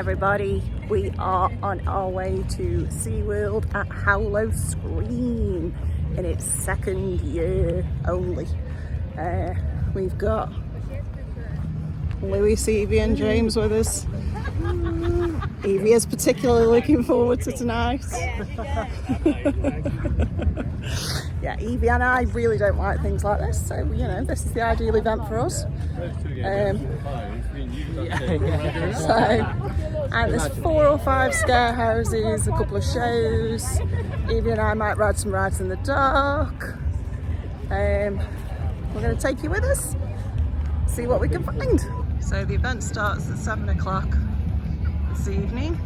everybody, we are on our way to Seaworld at Howl O Scream in its second year only. We've got Louis, Evie and James with us. Evie is particularly looking forward to tonight. Yeah, Evie and I really don't like things like this, so you know, this is the ideal event for us. And there's 4 or 5 scare houses, a couple of shows. Evie and I might ride some rides in the dark. We're going to take you with us, see what we can find. So the event starts at 7 o'clock this evening,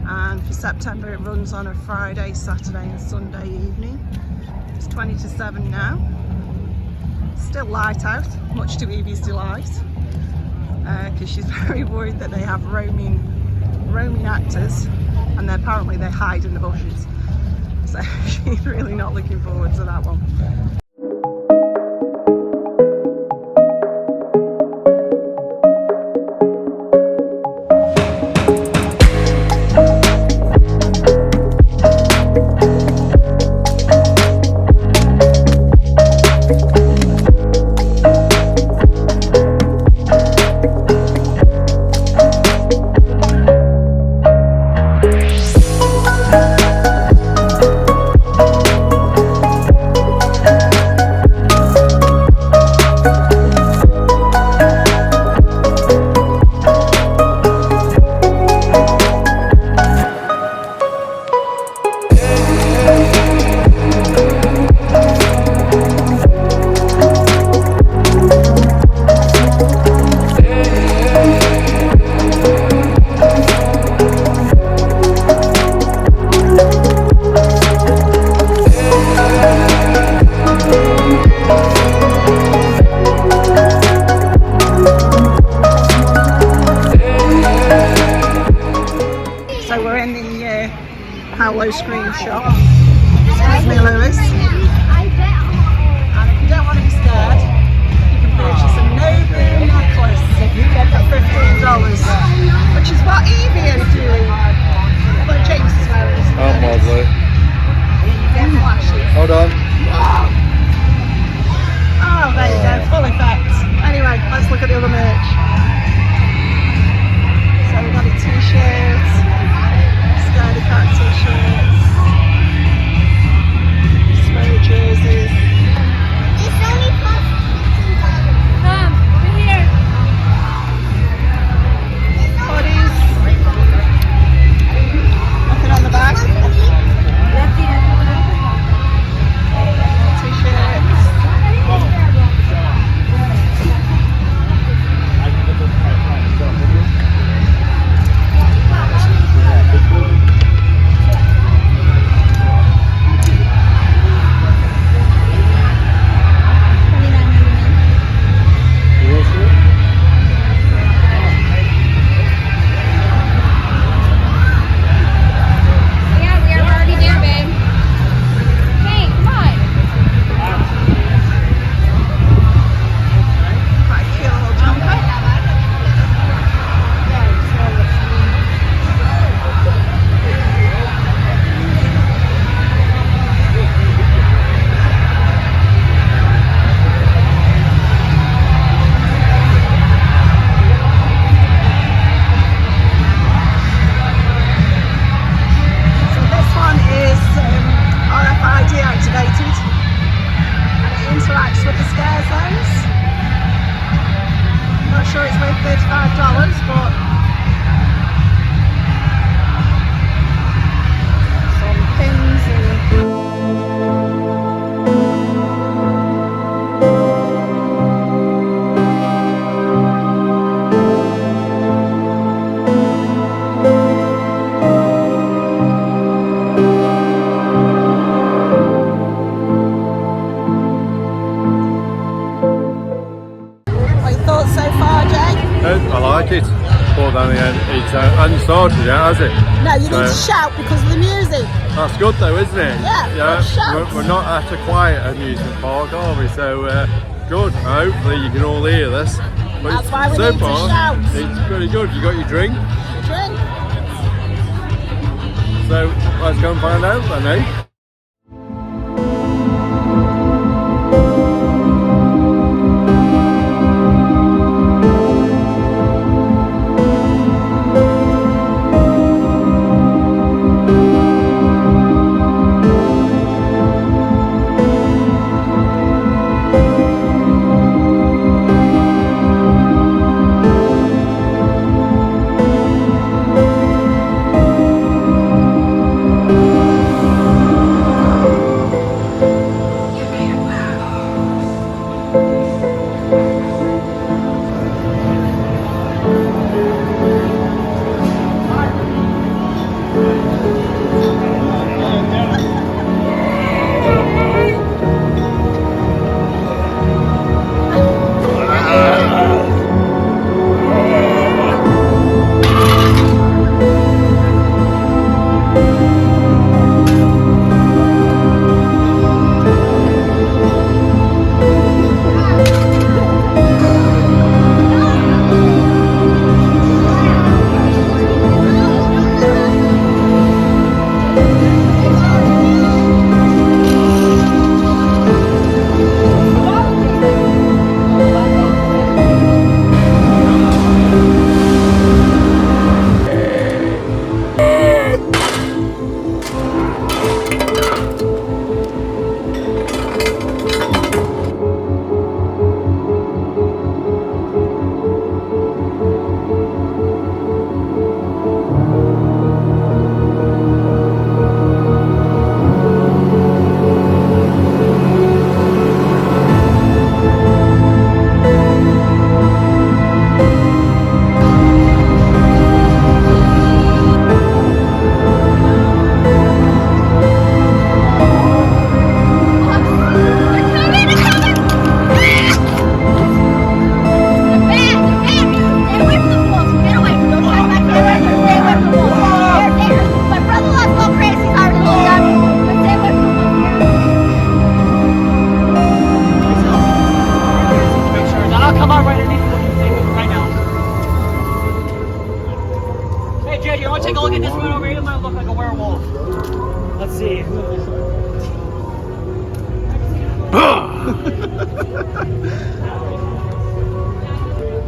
and for September it runs on a Friday, Saturday and Sunday evening. It's 20 to 7 now. Still light out, much to Evie's delight, because she's very worried that they have roaming actors, and apparently they hide in the bushes. So she's really not looking forward to that one. Howl O Scream shop. Excuse me, Lewis. And if you don't want to be scared, you can purchase a no-boom necklace for $15, which is what Evie is doing. Although James is wearing his. I'm lovely. Hold on. Oh, there you go, full effect. Anyway, let's look at the other merch. So we've got a t-shirt. Scaredy Cat t-shirts, spray jerseys. It's only Mom, over here. Hoodies. Nothing on the back. T-shirts. Sure it's worth $35, but some pins I like it, but then it hasn't started yet, has it? No, you need to shout because of the music. That's good though, isn't it? Yeah. We're not at a quiet amusement park, are we? So good. Hopefully you can all hear this. But that's why we need to shout. It's pretty good. You got your drink? So let's go and find out then, eh?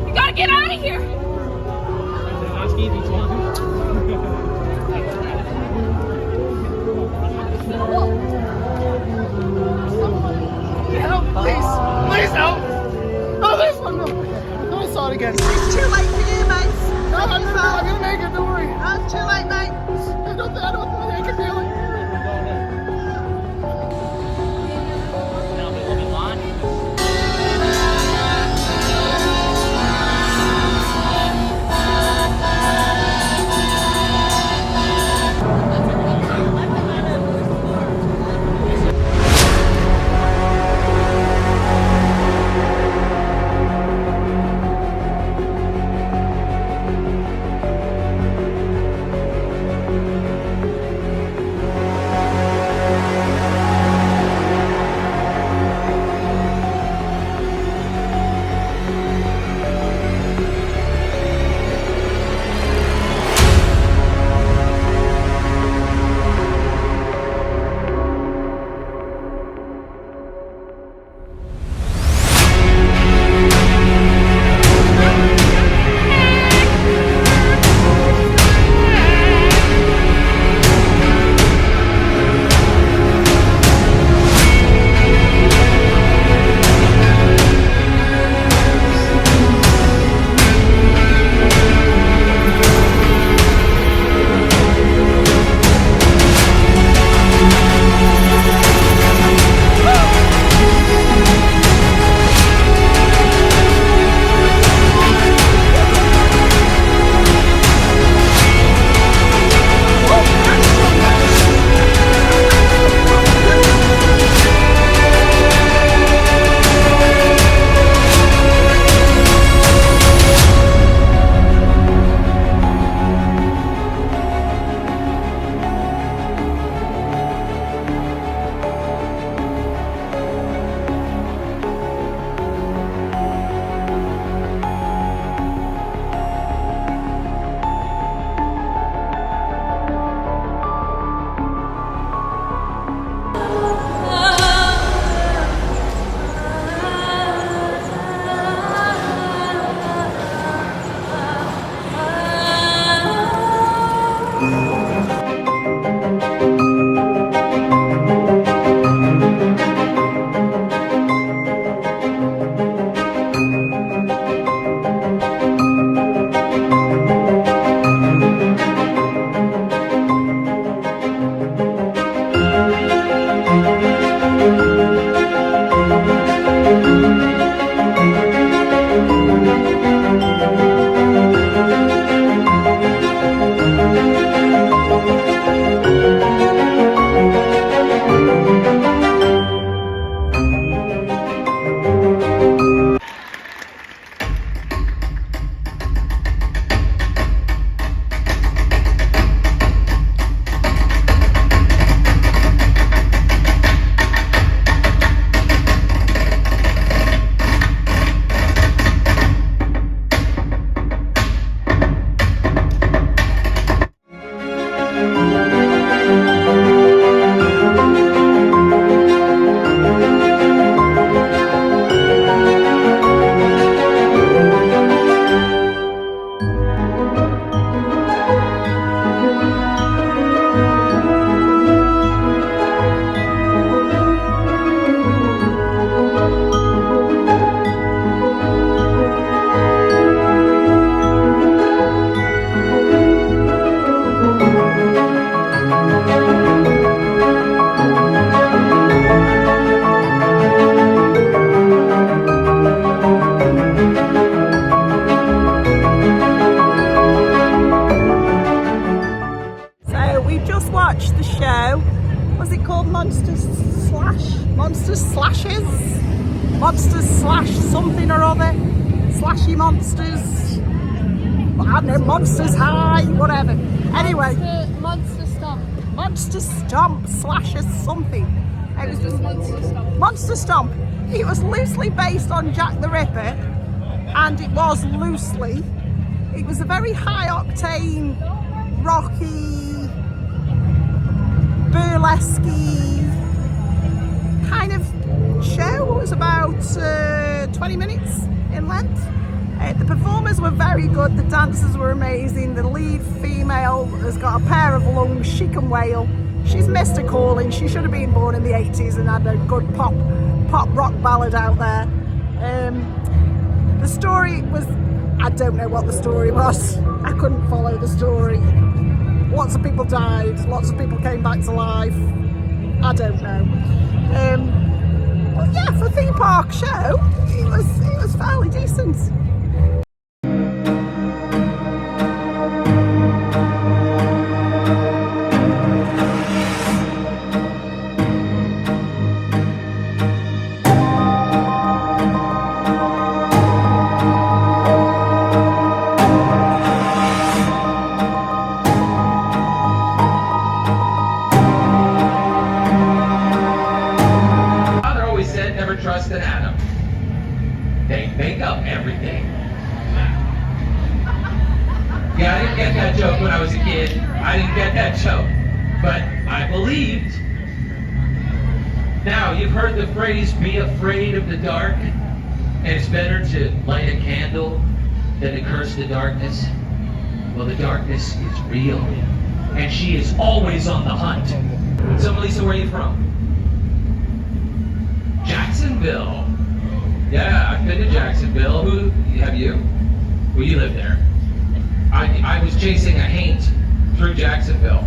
You gotta get out of here! Help, please! Please help! Oh, this one! No, I saw it again. It's too late for you, mates. No, I'm gonna make it, don't worry. Oh, it's too late, mate. I don't think I can feel it. is it called? Monsters Slashes? Monsters Slash something or other. Slashy Monsters. I don't know, Monsters High, whatever. Anyway. Monster Stomp. Monster Stomp Slashes something. It was just Monster Stomp. Monster Stomp. It was loosely based on Jack the Ripper, and it was loosely. It was a very high octane, rocky, burlesque kind of show. It was about 20 minutes in length. The performers were very good, the dancers were amazing. The lead female has got a pair of lungs, she can wail. She's missed her calling. She should have been born in the 80s and had a good pop rock ballad out there. The story was, I don't know what the story was. I couldn't follow the story. Lots of people died, lots of people came back to life. I don't know. But yeah, for a theme park show, it was fairly decent. Trust an atom. They make up everything. Yeah, I didn't get that joke when I was a kid. I didn't get that joke. But I believed. Now, you've heard the phrase, be afraid of the dark. And it's better to light a candle than to curse the darkness. Well, the darkness is real. And she is always on the hunt. So, Melissa, where are you from? Jacksonville. Yeah, I've been to Jacksonville. Who have you? Well, you live there. I was chasing a haint through Jacksonville.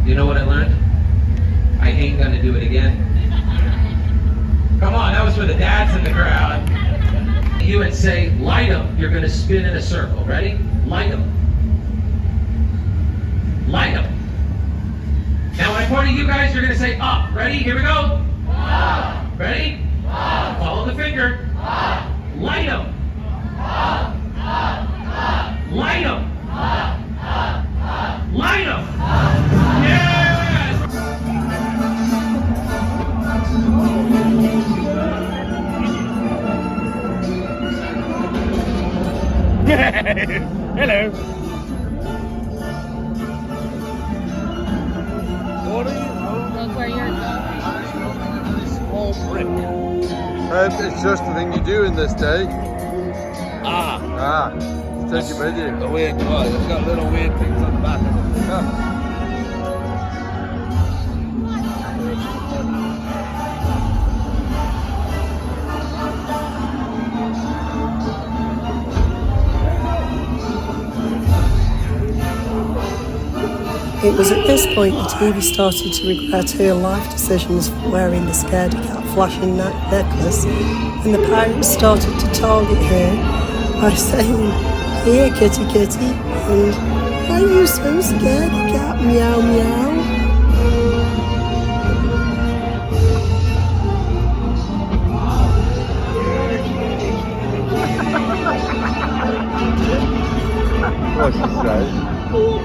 You know what I learned? I ain't gonna do it again. Come on, that was for the dads in the crowd. You would say, light 'em. You're gonna spin in a circle. Ready? Light 'em. Light 'em. Now when I point at you guys, you're gonna say up. Ready? Here we go. Up. Ready? Up. Follow the finger. Up. Light 'em. Up. Light 'em. Light 'em. Yes! Hello. What are you? Look where you're going. It's just the thing you do in this day. Take it with you. The weird guy, it's got little weird things on the back of it. It was at this point that Evie started to regret her life decisions for wearing the scaredy cat flashing necklace, and the pirates started to target her by saying, "Here, kitty kitty," and "Are you so scaredy cat, meow meow?" What's she say? Oh.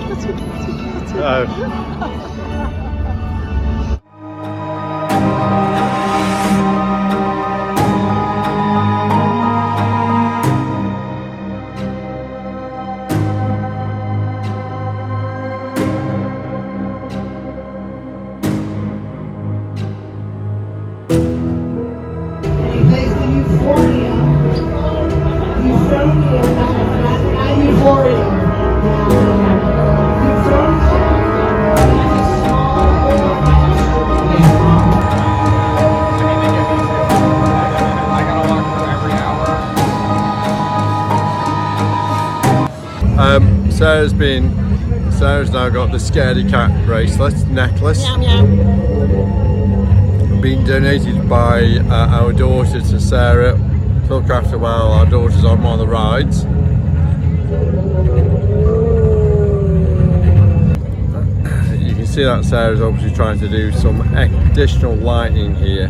Sarah's now got the scaredy cat bracelet necklace. Meow meow. Being donated by our daughter to Sarah to look after while our daughter's on one of the rides. You can see that Sarah's obviously trying to do some additional lighting here.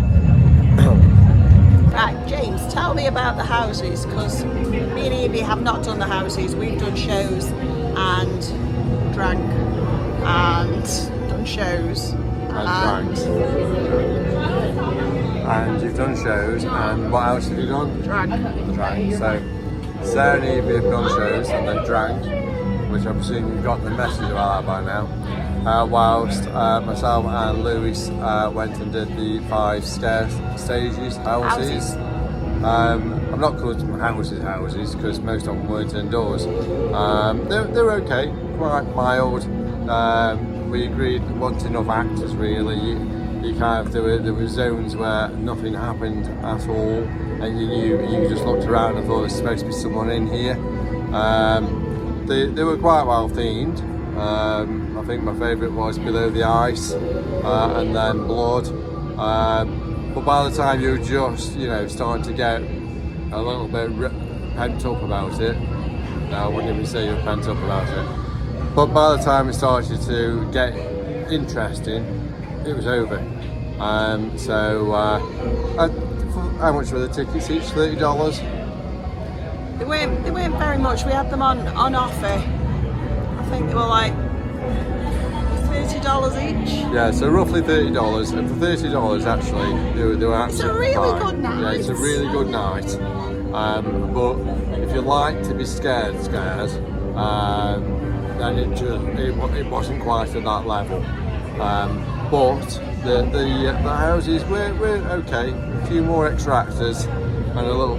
Right, James, tell me about the houses, because me and Evie have not done the houses. We've done shows and drank and done shows And you've done shows, and what else have you done? drank. Drank. So Sarah and Evie have done shows and then drank, which I'm assuming you've got the message about that by now. Whilst myself and Lewis went and did the 5 scare stages, houses. I'm not calling them houses because most of them weren't indoors. They're okay, quite mild. We agreed there wasn't enough actors really. You kind of there were zones where nothing happened at all, and you just looked around and thought there's supposed to be someone in here. They were quite well themed. I think my favourite was Below the Ice, and then Blood. But by the time you were just, starting to get a little bit pent up about it, no, I wouldn't even say you were pent up about it. But by the time it started to get interesting, it was over. How much were the tickets each? $30? They weren't very much. We had them on offer. I think they were like $30 each. Yeah, so roughly $30. And for $30, actually, they were It's a absolutely really fine. good night. Yeah, it's a really good night. But if you like to be scared, then it wasn't quite at that level. But the houses were okay. A few more extra actors and a little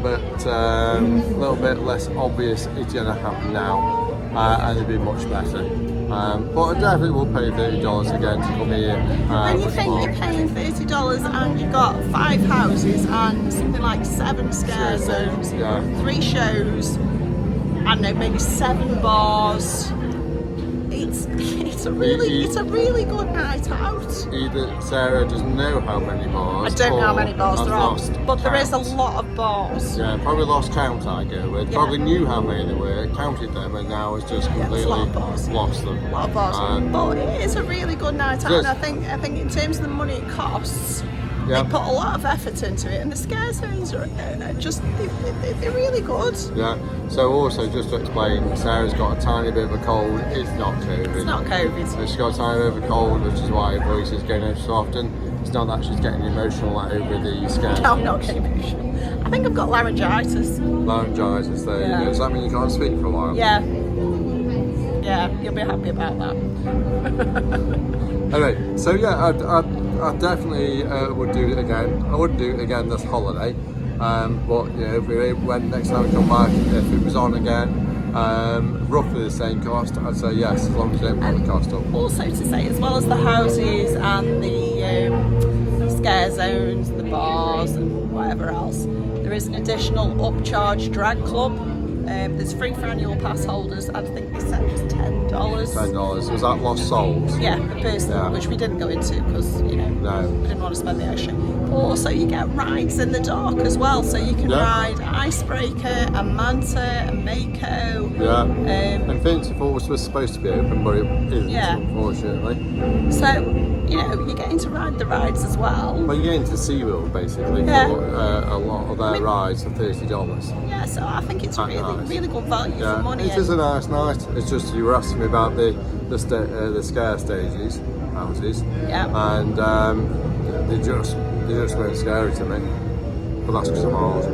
bit less obvious it's going to happen now, and it'd be much better. But I definitely will pay $30 again to come here. And you think you're paying $30 and you've got 5 houses and something like 7 scare zones, 3 shows, I don't know, maybe 7 bars. It's a really good night out. Either Sarah doesn't know how many bars. I don't know how many bars I've there are, lost but there is a count. lot of bars. Yeah, probably lost count, I go with. Yeah. Probably knew how many there were, counted them, and now has just there's a completely lot of bars. lost them. A lot of bars. But it is a really good night out, Yes. and I think in terms of the money it costs, Yeah. they put a lot of effort into it, and the scare zones are just they're really good. Yeah. So also, just to explain, Sarah's got a tiny bit of a cold. It's not COVID. It's not COVID. But she's got a tiny bit of a cold, which is why her voice is going over so often. It's not that she's getting emotional over the scare. No, I'm not getting emotional. I think I've got laryngitis. Laryngitis, there you Yeah. go. Does that mean you can't speak for a while? Yeah. Yeah, you'll be happy about that. Anyway, so yeah, I definitely would do it again. I wouldn't do it again this holiday, but if we went next time we come back, if it was on again, roughly the same cost, I'd say yes, as long as you don't put the cost up. Also to say, as well as the houses and the scare zones, the bars and whatever else, there is an additional upcharge drag club. There's free for annual pass holders. I think they said it was $10. $10. Was that Lost Souls? Yeah, per person, Yeah. which we didn't go into because No. we didn't want to spend the extra. But also you get rides in the dark as well, so you can ride Icebreaker and Manta and Mako. Yeah. Infinity Falls was supposed to be open, but it isn't, Yeah. unfortunately. So you're getting to ride the rides as well. Well, you get into Seaworld basically Yeah. for a lot of their rides for $30. Yeah, so I think it's really good value Yeah, for money. it is a nice night. It's just you were asking me about the scare stages, houses, Yeah. and they just weren't scary to me. But that's because I'm old.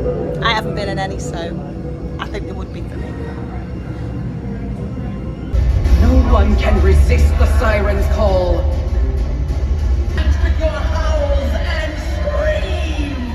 I haven't been in any, so I think they would be for me. No one can resist the siren's call. With your howls and screams!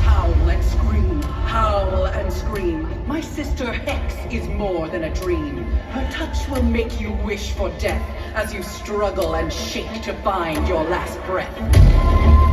Howl and scream, howl and scream. My sister Hex is more than a dream. Her touch will make you wish for death as you struggle and shake to find your last breath.